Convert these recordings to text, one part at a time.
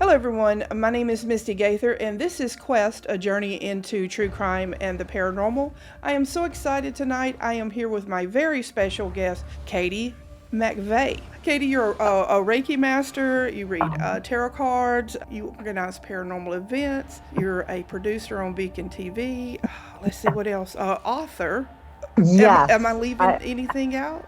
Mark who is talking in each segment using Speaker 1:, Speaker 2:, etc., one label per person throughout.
Speaker 1: Hello, everyone. My name is Misty Gaither, and this is Quest, a journey into true crime and the paranormal. I am so excited tonight. I am here with my very special guest, Katie McVay. Katie, you're a Reiki Master. You read tarot cards. You organize paranormal events. You're a producer on Beacon TV. Let's see what else. Author. Am I
Speaker 2: Yes.
Speaker 1: leaving anything out?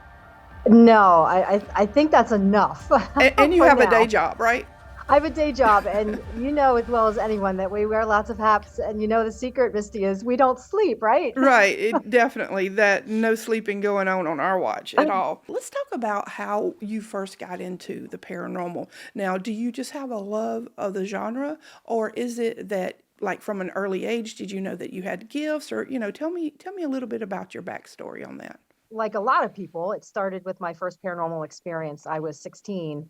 Speaker 2: No, I think that's enough
Speaker 1: And you
Speaker 2: for
Speaker 1: have a day
Speaker 2: now.
Speaker 1: job, right?
Speaker 2: I have a day job, and you know as well as anyone that we wear lots of hats, and you know the secret, Misty, is we don't sleep, right?
Speaker 1: Right, it definitely that no sleeping going on our watch at all. Let's talk about how you first got into the paranormal. Now, do you just have a love of the genre, or is it that like from an early age did you know that you had gifts, or tell me a little bit about your backstory on that.
Speaker 2: Like a lot of people, it started with my first paranormal experience. I was 16,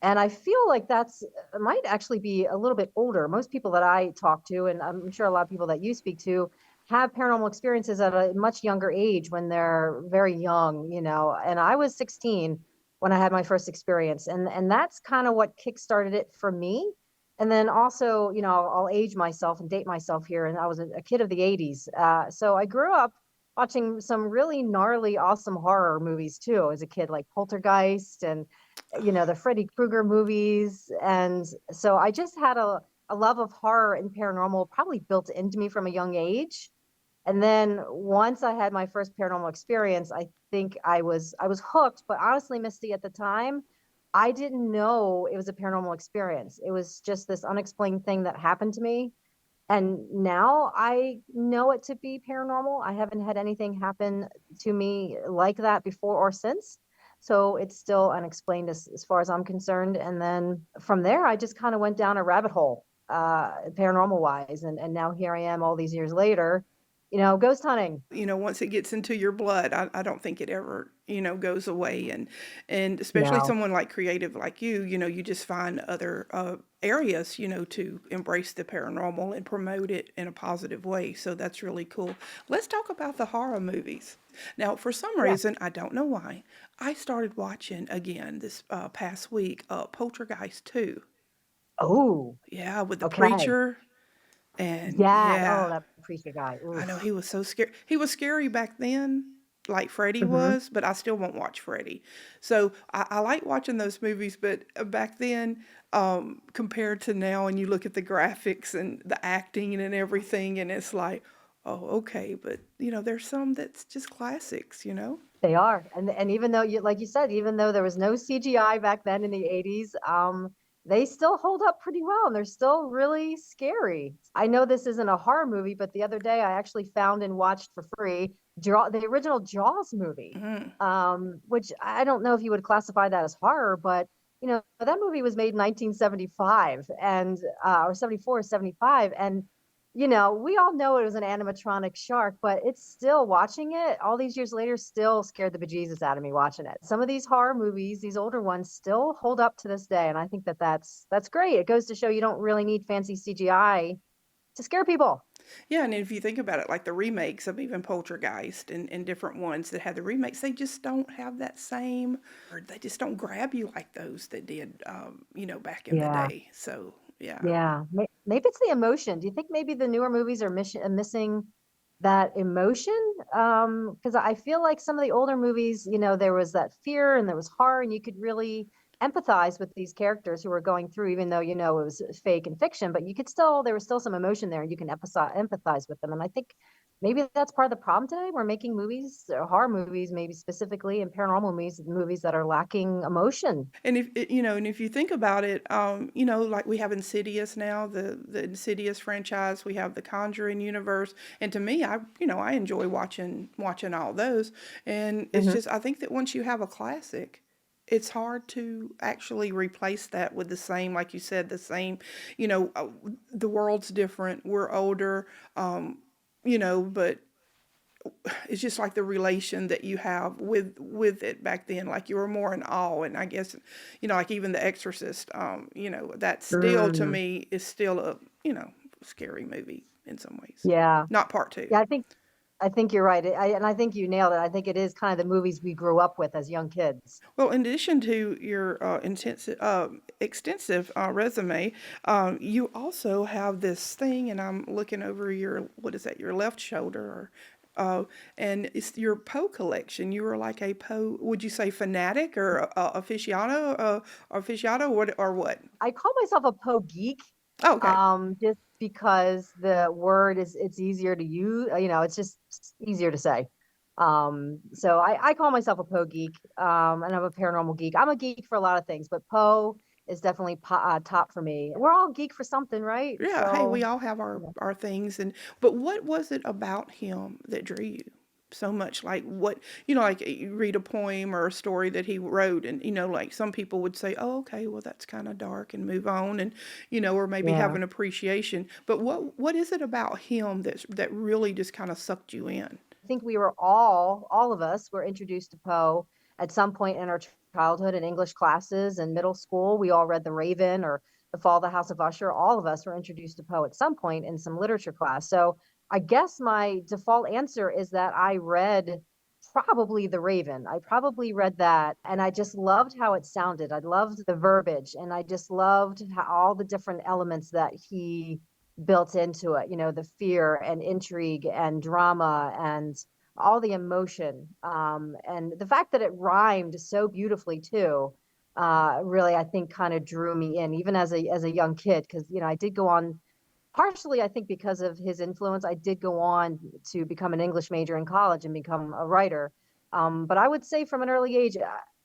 Speaker 2: and I feel like that's might actually be a little bit older. Most people that I talk to, and I'm sure a lot of people that you speak to, have paranormal experiences at a much younger age when they're very young, And I was 16 when I had my first experience, and that's kind of what kickstarted it for me. And then also, I'll age myself and date myself here, and I was a kid of the 80s. So I grew up watching some really gnarly, awesome horror movies too as a kid, like Poltergeist and the Freddy Krueger movies. And so I just had a love of horror and paranormal probably built into me from a young age. And then once I had my first paranormal experience, I think I was hooked. But honestly, Misty, at the time, I didn't know it was a paranormal experience. It was just this unexplained thing that happened to me. And now I know it to be paranormal. I haven't had anything happen to me like that before or since. So it's still unexplained as far as I'm concerned. And then from there, I just kind of went down a rabbit hole, paranormal wise. And now here I am all these years later, ghost hunting.
Speaker 1: Once it gets into your blood, I don't think it ever, goes away. And especially
Speaker 2: No.
Speaker 1: someone like creative like you just find other areas, to embrace the paranormal and promote it in a positive way. So that's really cool. Let's talk about the horror movies. Now, for some
Speaker 2: Yeah.
Speaker 1: reason, I don't know why, I started watching again this past week, Poltergeist 2.
Speaker 2: Oh,
Speaker 1: Yeah, with the
Speaker 2: okay.
Speaker 1: preacher. And
Speaker 2: Yeah. Oh,
Speaker 1: yeah,
Speaker 2: that preacher guy.
Speaker 1: I know
Speaker 2: Oof.
Speaker 1: he was so scary. He was scary back then, like Freddy
Speaker 2: Hmm.
Speaker 1: was, but I still won't watch Freddy. So I like watching those movies, but back then, compared to now, and you look at the graphics and the acting and everything, and it's like, oh, okay, but there's some that's just classics.
Speaker 2: They are. And even though like you said, even though there was no CGI back then in the 80s, they still hold up pretty well and they're still really scary. I know this isn't a horror movie, but the other day I actually found and watched for free the original Jaws movie.
Speaker 1: Hmm.
Speaker 2: Which I don't know if you would classify that as horror, but that movie was made in 1975 and or 74 or 75, and we all know it was an animatronic shark, but it's still watching it all these years later, still scared the bejesus out of me watching it. Some of these horror movies, these older ones, still hold up to this day, and I think that's great. It goes to show you don't really need fancy CGI to scare people.
Speaker 1: Yeah, and if you think about it, like the remakes of even Poltergeist and different ones that had the remakes, they just don't have that same, or they just don't grab you like those that did, back in the
Speaker 2: Yeah,
Speaker 1: day. So, yeah.
Speaker 2: yeah. Maybe it's the emotion. Do you think maybe the newer movies are missing that emotion? Because I feel like some of the older movies, there was that fear and there was horror, and you could really empathize with these characters who were going through, even though it was fake and fiction, but you could still there was still some emotion there, and you can empathize with them. And I think maybe that's part of the problem today. We're making movies, horror movies, maybe specifically, and paranormal movies that are lacking emotion.
Speaker 1: And if you think about it, like we have Insidious now, the Insidious franchise, we have the Conjuring universe, and to me, I enjoy watching all those, and it's
Speaker 2: Hmm.
Speaker 1: just I think that once you have a classic, it's hard to actually replace that with the same, like you said, the same, the world's different, we're older, but it's just like the relation that you have with it back then, like you were more in awe. And I guess like even The Exorcist, that still to
Speaker 2: Mm,
Speaker 1: me is still a scary movie in some ways.
Speaker 2: yeah.
Speaker 1: Not part two.
Speaker 2: Yeah, I think. I think you're right. And I think you nailed it. I think it is kind of the movies we grew up with as young kids.
Speaker 1: Well, in addition to your extensive resume, you also have this thing, and I'm looking over your, what is that, your left shoulder, and it's your Poe collection. You were like a Poe, would you say fanatic or aficionado, or what?
Speaker 2: I call myself a Poe geek,
Speaker 1: Oh, okay.
Speaker 2: just because the word it's easier to use. It's just easier to say. So I call myself a Poe geek, and I'm a paranormal geek. I'm a geek for a lot of things, but Poe is definitely top for me. We're all geek for something, right?
Speaker 1: Yeah, hey, we
Speaker 2: So
Speaker 1: all have our things, and but what was it about him that drew you so much? Like what, like you read a poem or a story that he wrote, and like some people would say, "Oh, okay, well that's kind of dark," and move on, and or maybe have
Speaker 2: yeah.
Speaker 1: an appreciation. But what is it about him that really just kind of sucked you in?
Speaker 2: I think we were all of us were introduced to Poe at some point in our childhood in English classes and middle school. We all read The Raven or The Fall of the House of Usher. All of us were introduced to Poe at some point in some literature class. So I guess my default answer is that I read probably The Raven. I probably read that and I just loved how it sounded. I loved the verbiage and I just loved how, all the different elements that he built into it, the fear and intrigue and drama and all the emotion. And the fact that it rhymed so beautifully too, really, I think kind of drew me in, even as a young kid, because I did go on partially, I think, because of his influence. I did go on to become an English major in college and become a writer. But I would say from an early age,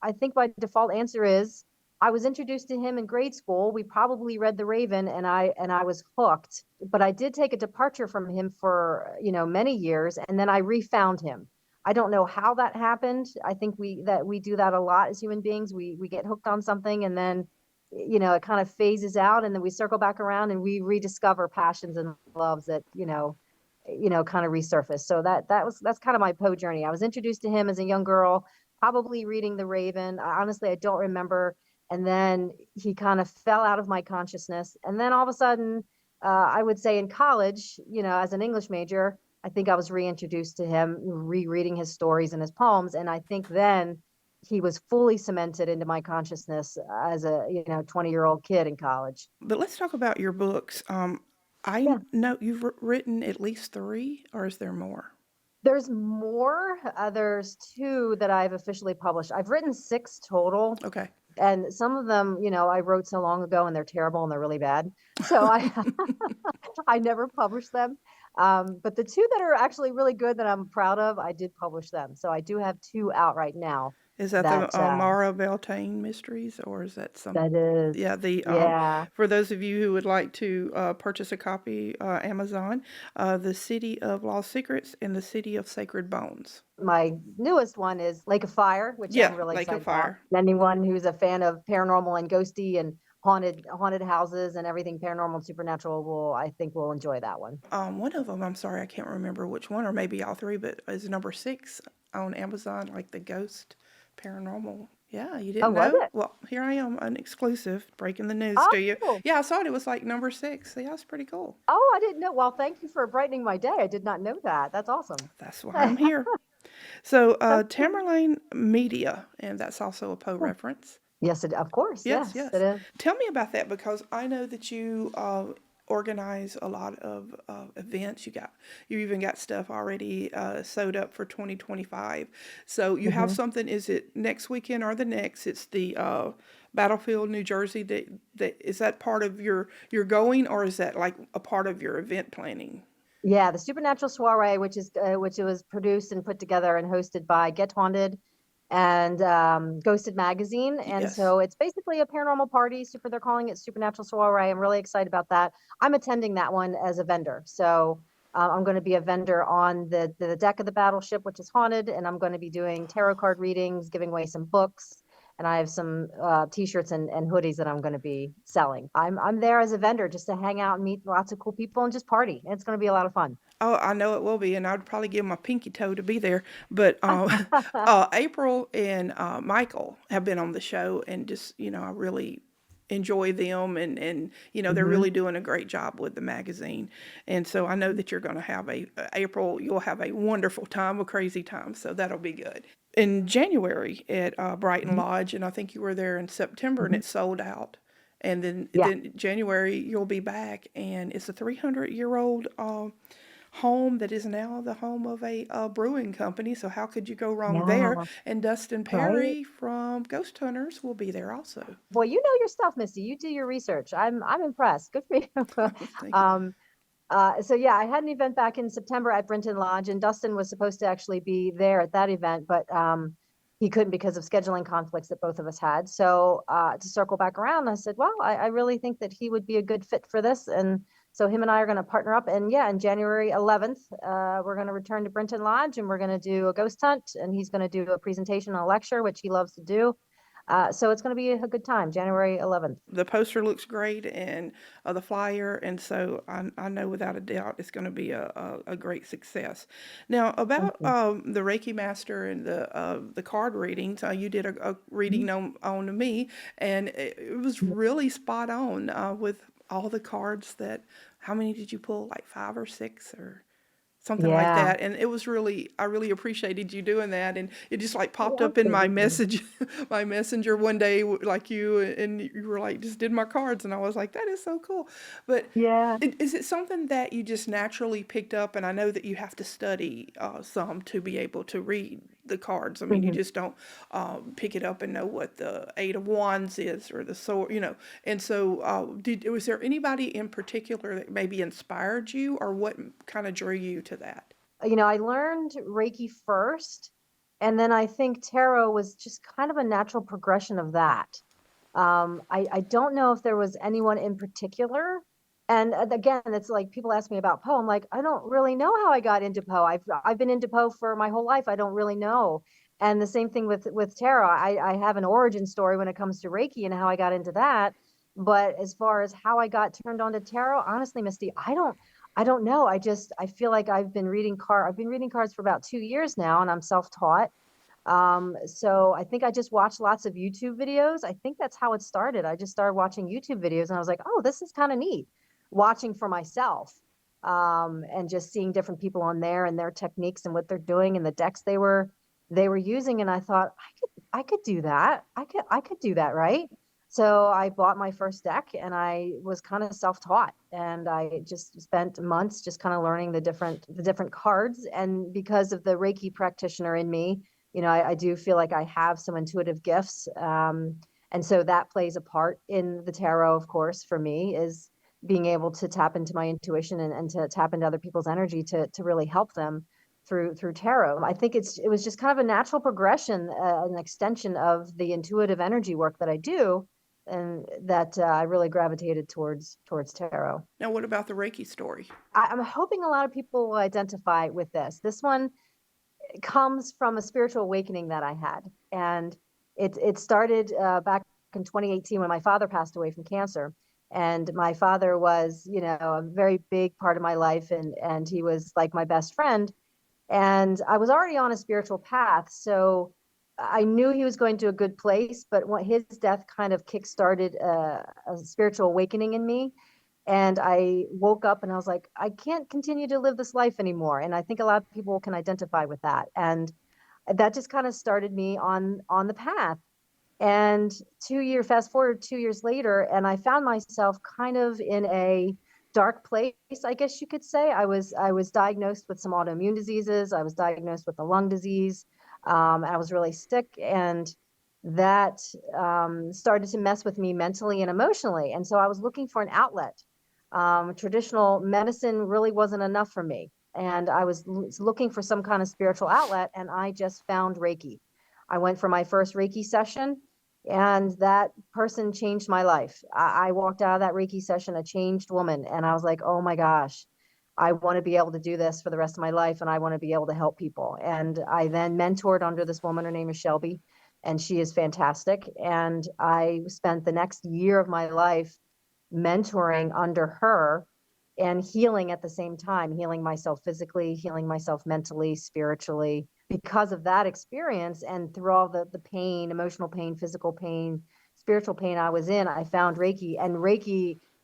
Speaker 2: I think my default answer is I was introduced to him in grade school. We probably read The Raven, and I was hooked. But I did take a departure from him for many years, and then I refound him. I don't know how that happened. I think we do that a lot as human beings. We get hooked on something, and then it kind of phases out and then we circle back around and we rediscover passions and loves that kind of resurface. So that's kind of my Poe journey. I was introduced to him as a young girl, probably reading The Raven. Honestly, I don't remember. And then he kind of fell out of my consciousness, and then all of a sudden, I would say in college, as an English major, I think I was reintroduced to him, rereading his stories and his poems, and I think then he was fully cemented into my consciousness as a 20-year-old kid in college.
Speaker 1: But let's talk about your books. I
Speaker 2: Yeah,
Speaker 1: know you've written at least three, or is there more?
Speaker 2: there's more. There's two that I've officially published. I've written six total,
Speaker 1: Okay.
Speaker 2: and some of them I wrote so long ago and they're terrible and they're really bad, so I never published them. But the two that are actually really good that I'm proud of, I did publish them, so I do have two out right now.
Speaker 1: Is that the
Speaker 2: that
Speaker 1: Mara Beltane mysteries, or is that some?
Speaker 2: that is,
Speaker 1: Yeah, the
Speaker 2: yeah.
Speaker 1: for those of you who would like to purchase a copy, Amazon, the City of Lost Secrets and the City of Sacred Bones.
Speaker 2: My newest one is Lake of Fire, which I'm
Speaker 1: Yeah,
Speaker 2: really
Speaker 1: Lake of
Speaker 2: excited about.
Speaker 1: Fire.
Speaker 2: Anyone who's a fan of paranormal and ghosty and haunted houses and everything paranormal and supernatural I think will enjoy that one.
Speaker 1: One of them, I'm sorry, I can't remember which one, or maybe all three, but is number 6 on Amazon, like the Ghost Paranormal. Yeah, you
Speaker 2: Oh,
Speaker 1: didn't
Speaker 2: was
Speaker 1: know?
Speaker 2: it?
Speaker 1: Well, here I am, an exclusive, breaking the news to you.
Speaker 2: Oh,
Speaker 1: Yeah, I saw it was like number 6. Yeah, that's pretty cool.
Speaker 2: oh, I didn't know. Well, thank you for brightening my day. I did not know that. That's awesome.
Speaker 1: That's why I'm here. So,
Speaker 2: That's cool.
Speaker 1: Tamerlane Media, and that's also a Poe
Speaker 2: Yeah.
Speaker 1: reference.
Speaker 2: Yes, of course.
Speaker 1: Yes,
Speaker 2: Yes, it
Speaker 1: yes.
Speaker 2: is.
Speaker 1: Tell me about that, because I know that you organize a lot of events. You even got stuff already sewed up for 2025. So you have
Speaker 2: Mhm.
Speaker 1: something. Is it next weekend or the next? It's the Battlefield, New Jersey. That is that part of your going, or is that like a part of your event planning?
Speaker 2: Yeah, the Supernatural Soiree, which it was produced and put together and hosted by Get Haunted and Ghosted Magazine, and
Speaker 1: Yes.
Speaker 2: so it's basically a paranormal party. They're calling it Supernatural Soiree. I'm really excited about that. I'm attending that one as a vendor, so I'm going to be a vendor on the deck of the battleship, which is haunted, and I'm going to be doing tarot card readings, giving away some books, and I have some t-shirts and hoodies that I'm going to be selling. I'm there as a vendor just to hang out and meet lots of cool people and just party. It's going to be a lot of fun.
Speaker 1: Oh, I know it will be, and I'd probably give my pinky toe to be there. But April and Michael have been on the show, and just I really enjoy them, and they're
Speaker 2: Hmm.
Speaker 1: really doing a great job with the magazine. And so I know that you're going to have April, you'll have a wonderful time, a crazy time, so that'll be good. In January at Brighton
Speaker 2: Hmm.
Speaker 1: Lodge, and I think you were there in September, and
Speaker 2: Hmm.
Speaker 1: it sold out. And then
Speaker 2: Yeah.
Speaker 1: January you'll be back, and it's a 300-year-old home that is now the home of a brewing company. So how could you go wrong there?
Speaker 2: Yeah.
Speaker 1: And Dustin
Speaker 2: Right.
Speaker 1: Perry from Ghost Hunters will be there also.
Speaker 2: Boy, you know your stuff, Misty. You do your research. I'm impressed. Good for you.
Speaker 1: Thank you.
Speaker 2: um, so yeah, I had an event back in September at Brinton Lodge, and Dustin was supposed to actually be there at that event, but he couldn't because of scheduling conflicts that both of us had. So to circle back around, I said, well, I really think that he would be a good fit for this, and so him and I are going to partner up. And yeah, on January 11th, we're going to return to Brinton Lodge, and we're going to do a ghost hunt, and he's going to do a presentation and a lecture, which he loves to do. So it's going to be a good time, January 11th.
Speaker 1: The poster looks great, and the flyer, and so I know without a doubt it's going to be a great success. Now
Speaker 2: Thank
Speaker 1: about
Speaker 2: you.
Speaker 1: the Reiki Master and the card readings, you did a reading on me, and it was
Speaker 2: Mhm.
Speaker 1: really spot on with all the cards that. How many did you pull? Like five or six or something like
Speaker 2: Yeah.
Speaker 1: that. And it was really, I really appreciated you doing that. And it just like popped
Speaker 2: Well,
Speaker 1: up in my
Speaker 2: thank you.
Speaker 1: message, my messenger one day, like you, and you were like, just did my cards. And I was like, that is so cool. But
Speaker 2: Yeah.
Speaker 1: is it something that you just naturally picked up? And I know that you have to study some to be able to read the cards. I mean, you
Speaker 2: Mhm.
Speaker 1: just don't pick it up and know what the Eight of Wands is or the sword. And so, was there anybody in particular that maybe inspired you, or what kind of drew you to that?
Speaker 2: I learned Reiki first, and then I think tarot was just kind of a natural progression of that. I don't know if there was anyone in particular. And again, it's like people ask me about Poe. I'm like, I don't really know how I got into Poe. I've been into Poe for my whole life. I don't really know. And the same thing with tarot. I have an origin story when it comes to Reiki and how I got into that. But as far as how I got turned on to tarot, honestly, Misty, I don't know. I feel like I've been reading cards for about 2 years now, and I'm self-taught. So I think I just watched lots of YouTube videos. I think that's how it started. I just started watching YouTube videos, and I was like, oh, this is kind of neat. Watching for myself, and just seeing different people on there and their techniques and what they're doing and the decks they were using. And I thought I could do that. I could do that, right? So I bought my first deck, and I was kind of self-taught, and I just spent months just kind of learning the different cards. And because of the Reiki practitioner in me, I do feel like I have some intuitive gifts. And so that plays a part in the tarot, of course, for me, is being able to tap into my intuition, and to tap into other people's energy to really help them through tarot. I think it was just kind of a natural progression, an extension of the intuitive energy work that I do, and that I really gravitated towards tarot.
Speaker 1: Now, what about the Reiki story?
Speaker 2: I'm hoping a lot of people will identify with this. This one comes from a spiritual awakening that I had, and it started back in 2018 when my father passed away from cancer. And my father was, a very big part of my life, and he was like my best friend. And I was already on a spiritual path, so I knew he was going to a good place. But what his death kind of kickstarted a spiritual awakening in me, and I woke up and I was like, I can't continue to live this life anymore. And I think a lot of people can identify with that. And that just kind of started me on the path. And fast forward 2 years later, and I found myself kind of in a dark place, I guess you could say. I was diagnosed with some autoimmune diseases. I was diagnosed with a lung disease. I was really sick, and that started to mess with me mentally and emotionally. And so I was looking for an outlet. Traditional medicine really wasn't enough for me, and I was looking for some kind of spiritual outlet, and I just found Reiki. I went for my first Reiki session, and that person changed my life. I walked out of that Reiki session a changed woman, and I was like, oh my gosh, I want to be able to do this for the rest of my life, and I want to be able to help people. And I then mentored under this woman. Her name is Shelby, and she is fantastic. And I spent the next year of my life mentoring under her and healing at the same time, healing myself physically, healing myself mentally, spiritually, because of that experience. And through all the pain, emotional pain, physical pain, spiritual pain I was in, I found Reiki,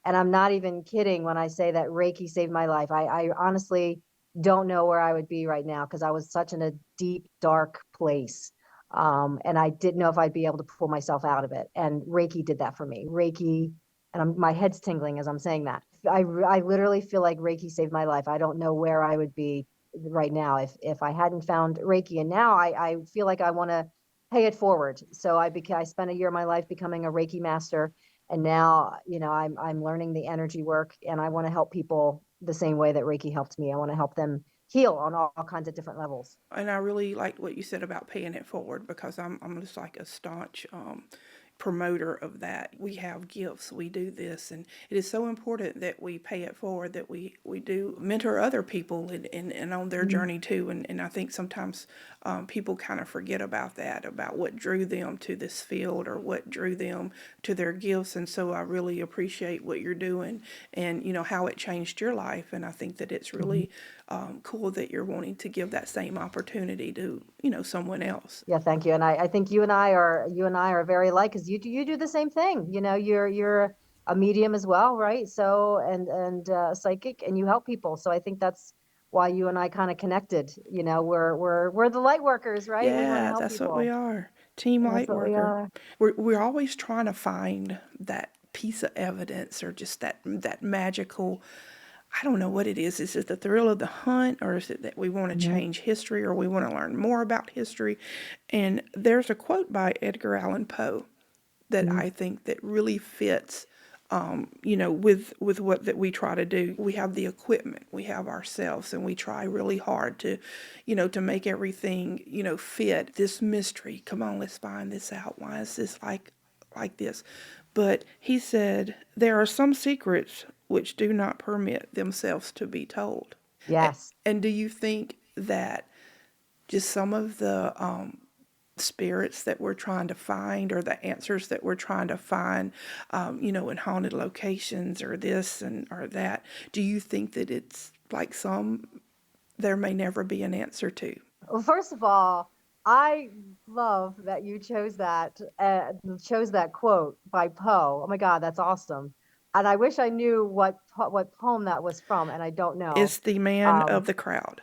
Speaker 2: and I'm not even kidding when I say that Reiki saved my life. I honestly don't know where I would be right now because I was such in a deep, dark place. And I didn't know if I'd be able to pull myself out of it. And Reiki did that for me. Reiki, and my head's tingling as I'm saying that. I literally feel like Reiki saved my life. I don't know where I would be right now if I hadn't found Reiki. And now I feel like I want to pay it forward. So I spent a year of my life becoming a Reiki master, and now I'm learning the energy work, and I want to help people the same way that Reiki helped me. I want to help them heal on all kinds of different levels.
Speaker 1: And I really liked what you said about paying it forward, because I'm just like a staunch promoter of that. We have gifts, we do this, and it is so important that we pay it forward, that we do mentor other people and on their
Speaker 2: Mhm.
Speaker 1: journey too. And I think sometimes people kind of forget about that, about what drew them to this field or what drew them to their gifts. And so I really appreciate what you're doing, and how it changed your life. And I think that it's
Speaker 2: Mhm.
Speaker 1: really cool that you're wanting to give that same opportunity to someone else.
Speaker 2: Yeah, thank you. And I think you and I are very alike because you do the same thing. You're a medium as well, right? So and psychic, and you help people. So I think that's why you and I kind of connected. We're the light workers, right? We want to
Speaker 1: Yeah,
Speaker 2: help
Speaker 1: that's what we
Speaker 2: people.
Speaker 1: are. Team
Speaker 2: That's
Speaker 1: light
Speaker 2: what we
Speaker 1: worker.
Speaker 2: are.
Speaker 1: We're always trying to find that piece of evidence, or just that magical. I don't know what it is. Is it the thrill of the hunt, or is it that we want to
Speaker 2: Mhm.
Speaker 1: change history, or we want to learn more about history? And there's a quote by Edgar Allan Poe that
Speaker 2: Mhm.
Speaker 1: I think that really fits, with what that we try to do. We have the equipment, we have ourselves, and we try really hard to make everything, fit this mystery. Come on, let's find this out. Why is this like this? But he said there are some secrets which do not permit themselves to be told.
Speaker 2: Yes.
Speaker 1: And do you think that just some of the spirits that we're trying to find, or the answers that we're trying to find, in haunted locations, or this and or that, do you think that it's like some there may never be an answer to?
Speaker 2: Well, first of all, I love that you chose that quote by Poe. Oh my God, that's awesome. And I wish I knew what poem that was from, and I don't know.
Speaker 1: It's the man
Speaker 2: Um,
Speaker 1: of the crowd.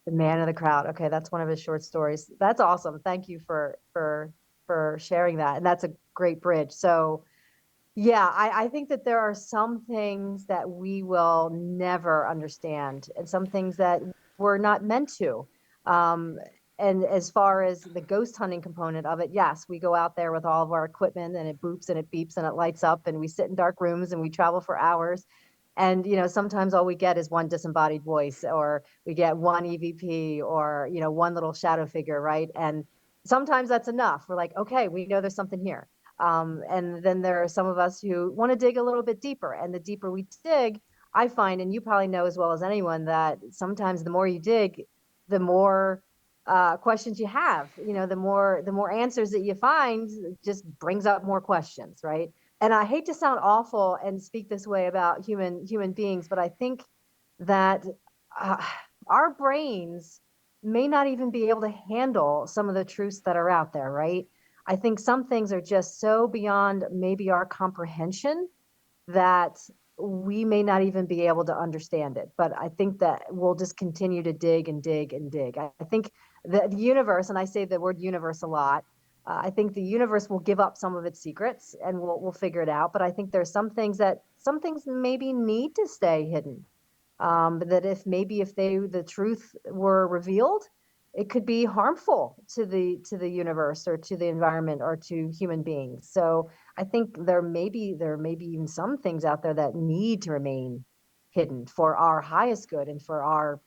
Speaker 2: The Man of the Crowd. Okay, that's one of his short stories. That's awesome. Thank you for sharing that. And that's a great bridge. So yeah, I think that there are some things that we will never understand, and some things that we're not meant to. Um, and as far as the ghost hunting component of it, yes, we go out there with all of our equipment, and it boops and it beeps and it lights up, and we sit in dark rooms and we travel for hours. And sometimes all we get is one disembodied voice, or we get one EVP, or one little shadow figure, right? And sometimes that's enough. We're like, okay, we know there's something here. And then there are some of us who want to dig a little bit deeper. And the deeper we dig, I find, and you probably know as well as anyone, that sometimes the more you dig, the more questions you have. The more answers that you find just brings up more questions, right? And I hate to sound awful and speak this way about human beings, but I think that uh, our brains may not even be able to handle some of the truths that are out there, right? I think some things are just so beyond maybe our comprehension that we may not even be able to understand it. But I think that we'll just continue to dig and dig and dig. I think the universe, and I say the word universe a lot, I think the universe will give up some of its secrets, and we'll figure it out. But I think there's some things maybe need to stay hidden. That if the truth were revealed, it could be harmful to the universe, or to the environment, or to human beings. So I think there may be even some things out there that need to remain hidden for our highest good, and for our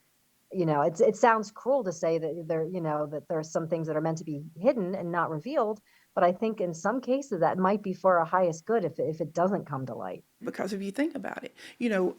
Speaker 2: it sounds cruel to say that there are some things that are meant to be hidden and not revealed, but I think in some cases that might be for our highest good if it doesn't come to light.
Speaker 1: Because if you think about it,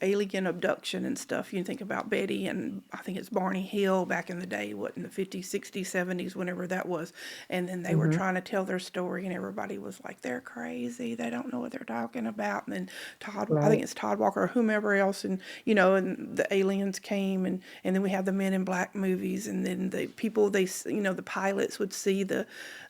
Speaker 1: alien abduction and stuff, you think about Betty and I think it's Barney Hill back in the day, what, in the 50s, 60s, 70s, whenever that was. And then they were
Speaker 2: Mm-hmm.
Speaker 1: trying to tell their story and everybody was like, they're crazy. They don't know what they're talking about. And then I think
Speaker 2: Right.
Speaker 1: it's Todd Walker or whomever else. And, and the aliens came and then we have the Men in Black movies. And then the people, the pilots would see the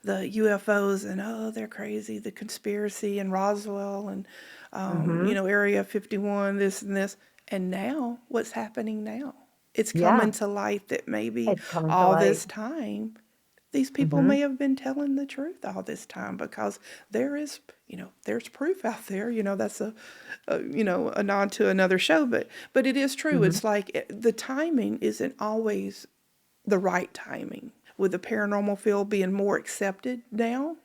Speaker 1: UFOs and, oh, they're crazy. The conspiracy and Roswell and,
Speaker 2: Mm-hmm.
Speaker 1: Area 51, this and this. And now, what's happening now? It's
Speaker 2: Yeah,
Speaker 1: coming to light that maybe
Speaker 2: it's coming to
Speaker 1: all
Speaker 2: light.
Speaker 1: this time, these people
Speaker 2: Mm-hmm.
Speaker 1: may have been telling the truth all this time because there is, there's proof out there. That's a nod to another show, but it is true.
Speaker 2: Mm-hmm.
Speaker 1: It's like the timing isn't always the right timing. With the paranormal field being more accepted now,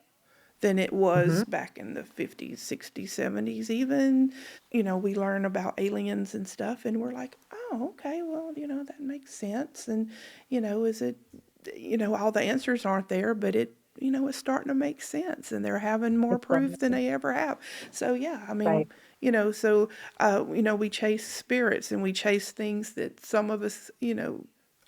Speaker 1: than it
Speaker 2: Mm-hmm.
Speaker 1: was back in the 50s, 60s, 70s, even. We learn about aliens and stuff, and we're like, oh, okay, well, that makes sense. And, is it, all the answers aren't there, but it's starting to make sense, and they're having more
Speaker 2: It's starting
Speaker 1: proof than
Speaker 2: to,
Speaker 1: they ever have. So, yeah, I mean,
Speaker 2: right.
Speaker 1: we chase spirits and we chase things that some of us,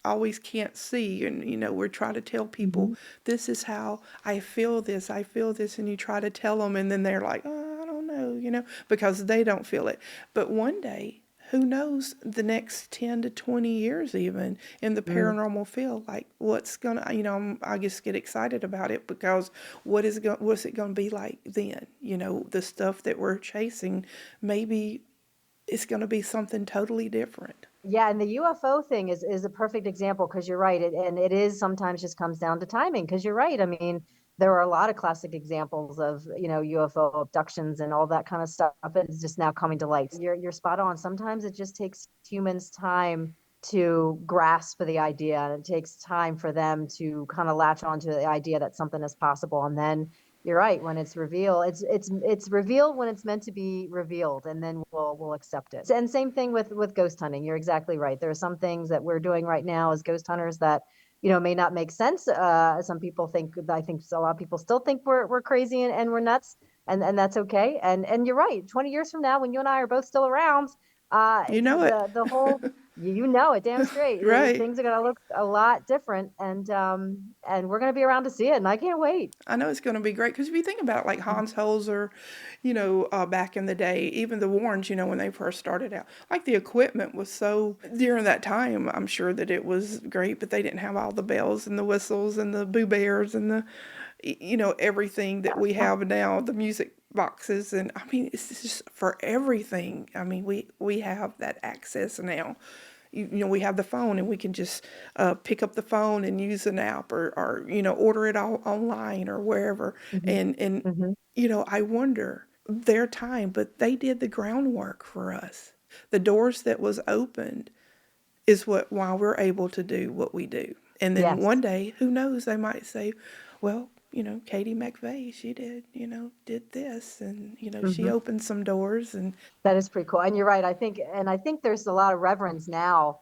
Speaker 1: always can't see. And, we're trying to tell people,
Speaker 2: Mm-hmm.
Speaker 1: this is how I feel this. I feel this. And you try to tell them, and then they're like, oh, I don't know, because they don't feel it. But one day, who knows, the next 10 to 20 years, even in the
Speaker 2: Mm-hmm.
Speaker 1: paranormal field, like what's going to, I just get excited about it because what's it going to be like then? The stuff that we're chasing, maybe it's going to be something totally different.
Speaker 2: Yeah, and the UFO thing is a perfect example because you're right. And it is sometimes just comes down to timing because you're right. I mean, there are a lot of classic examples of, UFO abductions and all that kind of stuff. It's just now coming to light. You're spot on. Sometimes it just takes humans time to grasp the idea, and it takes time for them to kind of latch onto the idea that something is possible. And then you're right, when it's revealed, it's revealed when it's meant to be revealed, and then we'll accept it. And same thing with ghost hunting. You're exactly right. There are some things that we're doing right now as ghost hunters that may not make sense. Some people think, I think a lot of people still think we're crazy and we're nuts, and that's okay. And you're right. 20 years from now, when you and I are both still around,
Speaker 1: You know it.
Speaker 2: the whole, you know it damn straight.
Speaker 1: Right.
Speaker 2: Things are going to look a lot different, and we're going to be around to see it, and I can't wait.
Speaker 1: I know it's going to be great because if you think about it, like Hans Holzer, back in the day, even the Warrens, when they first started out, like the equipment was so, during that time, I'm sure that it was great, but they didn't have all the bells and the whistles and the Boo Bears and everything that we have now, the music boxes. And I mean, it's just for everything. I mean, we have that access now. We have the phone and we can just pick up the phone and use an app or order it all online or wherever.
Speaker 2: Hmm.
Speaker 1: And
Speaker 2: Hmm.
Speaker 1: I wonder their time, but they did the groundwork for us. The doors that was opened is why we're able to do what we do. And then
Speaker 2: Yes.
Speaker 1: one day, who knows, they might say, well, Katie McVay, she did this, and she
Speaker 2: Hmm.
Speaker 1: opened some doors. And
Speaker 2: That is pretty cool. And you're right. I think there's a lot of reverence now.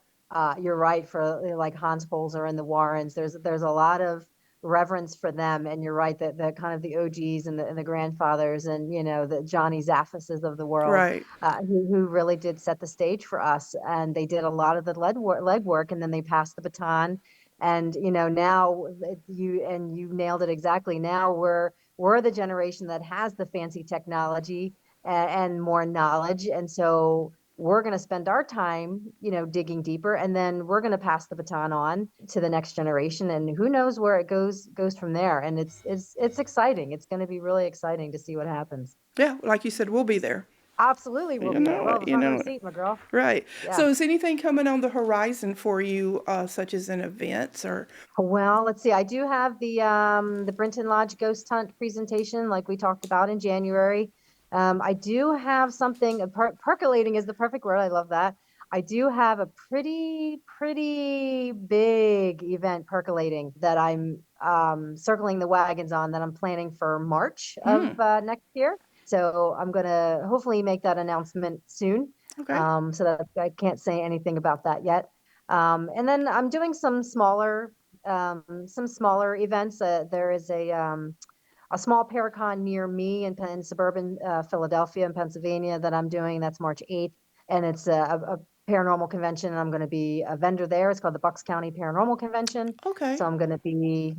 Speaker 2: You're right, for like Hans Holzer and the Warrens. There's a lot of reverence for them. And you're right that the kind of the OGs and the grandfathers and the Johnny Zappases of the world,
Speaker 1: right.
Speaker 2: who really did set the stage for us. And they did a lot of the leg work, and then they passed the baton. And now you nailed it exactly. Now we're the generation that has the fancy technology and more knowledge. And so we're going to spend our time, digging deeper, and then we're going to pass the baton on to the next generation. And who knows where it goes from there. And it's exciting. It's going to be really exciting to see what happens.
Speaker 1: Yeah, like you said, we'll be there.
Speaker 2: Absolutely, we'll
Speaker 1: You
Speaker 2: be there.
Speaker 1: know
Speaker 2: We'll
Speaker 1: it.
Speaker 2: have a
Speaker 1: You
Speaker 2: front row
Speaker 1: know it.
Speaker 2: seat, my girl.
Speaker 1: Right.
Speaker 2: Yeah.
Speaker 1: So, is anything coming on the horizon for you, such as an events or?
Speaker 2: Well, let's see. I do have the Brinton Lodge Ghost Hunt presentation, like we talked about in January. I do have something percolating is the perfect word. I love that. I do have a pretty big event percolating that I'm circling the wagons on, that I'm planning for March of
Speaker 1: Hmm.
Speaker 2: next year. So I'm gonna hopefully make that announcement soon.
Speaker 1: Okay.
Speaker 2: So that I can't say anything about that yet. And then I'm doing some smaller events. There is a small Paracon near me in suburban Philadelphia and Pennsylvania that I'm doing. That's March 8th. And it's a paranormal convention. And I'm going to be a vendor there. It's called the Bucks County Paranormal Convention.
Speaker 1: Okay.
Speaker 2: So I'm going to be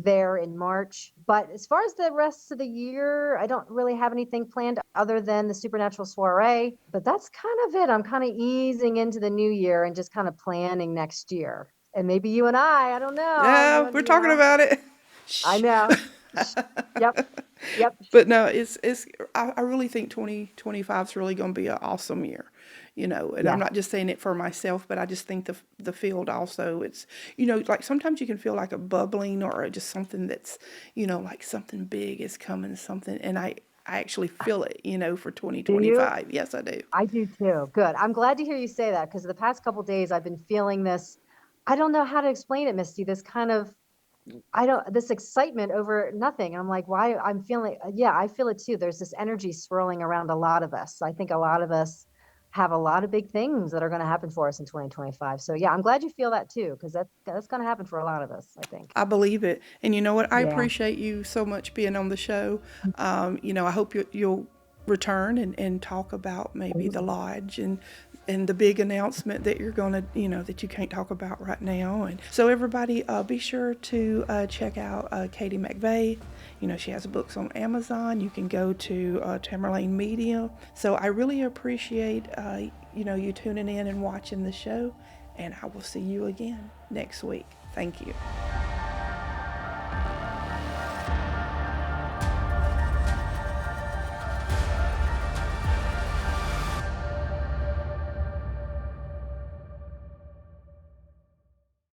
Speaker 2: there in March. But as far as the rest of the year, I don't really have anything planned other than the Supernatural Soiree. But that's kind of it. I'm kind of easing into the new year and just kind of planning next year. And maybe you and I don't know.
Speaker 1: Yeah, we're talking about it.
Speaker 2: I
Speaker 1: Shh.
Speaker 2: know. Yep. Yep.
Speaker 1: But no, I really think 2025 is really going to be an awesome year, and I'm
Speaker 2: Yes.
Speaker 1: not just saying it for myself, but I just think the field also, it's, like sometimes you can feel like a bubbling or just something that's, like something big is coming, something, and I actually feel it, for
Speaker 2: Do you?
Speaker 1: 2025. Yes, I do.
Speaker 2: I do too. Good. I'm glad to hear you say that because the past couple days I've been feeling this. I don't know how to explain it, Misty. This kind of this excitement over nothing. I'm like, why? I'm feeling, yeah, I feel it too. There's this energy swirling around a lot of us. I think a lot of us have a lot of big things that are going to happen for us in 2025. So yeah, I'm glad you feel that too, because that's going to happen for a lot of us, I think.
Speaker 1: I believe it. And you know what? I
Speaker 2: Yeah.
Speaker 1: appreciate you so much being on the show. I hope you'll return and talk about maybe the lodge and the big announcement that you're going to, that you can't talk about right now. And so everybody, be sure to check out Katie McVay. She has books on Amazon. You can go to Tamerlane Media. So I really appreciate, you tuning in and watching the show. And I will see you again next week. Thank you.